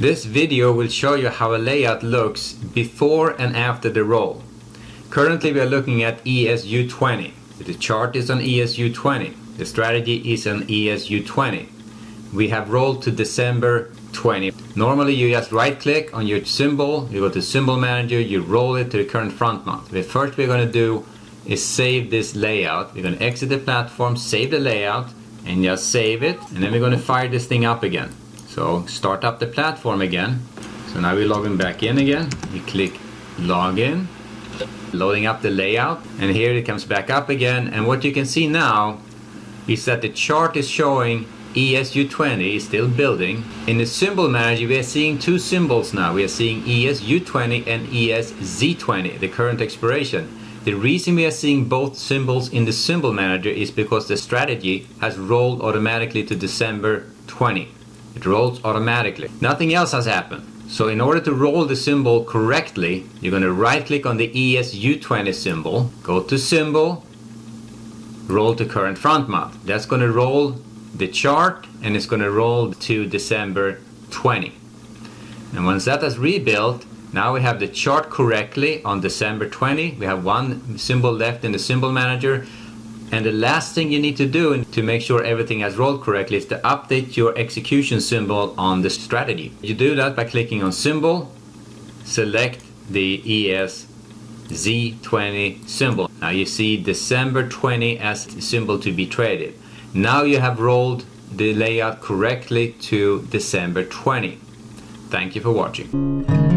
This video will show you how a layout looks before and after the roll. Currently we are looking at ESU20. The chart is on ESU20. The strategy is on ESU20. We have rolled to December 20. Normally you just right click on your symbol, you go to Symbol Manager, you roll it to the current front month. The first we're going to do is save this layout. We're going to exit the platform, save the layout, and just save it. And then we're going to fire this thing up again. So start up the platform again. So now we're logging back in again. We click Login, loading up the layout, and here it comes back up again. And what you can see now is that the chart is showing ESU20 is still building. In the symbol manager we are seeing two symbols now. We are seeing ESU20 and ESZ20, the current expiration. The reason we are seeing both symbols in the symbol manager is because the strategy has rolled automatically to December 20. It rolls automatically. Nothing else has happened. So in order to roll the symbol correctly, you're going to right click on the ESU20 symbol, go to Symbol, roll to current front month. That's going to roll the chart and it's going to roll to December 20. And once that has rebuilt, now we have the chart correctly on December 20. We have one symbol left in the symbol manager. And the last thing you need to do to make sure everything has rolled correctly is to update your execution symbol on the strategy. You do that by clicking on Symbol, select the ESZ20 symbol. Now you see December 20 as the symbol to be traded. Now you have rolled the layout correctly to December 20. Thank you for watching.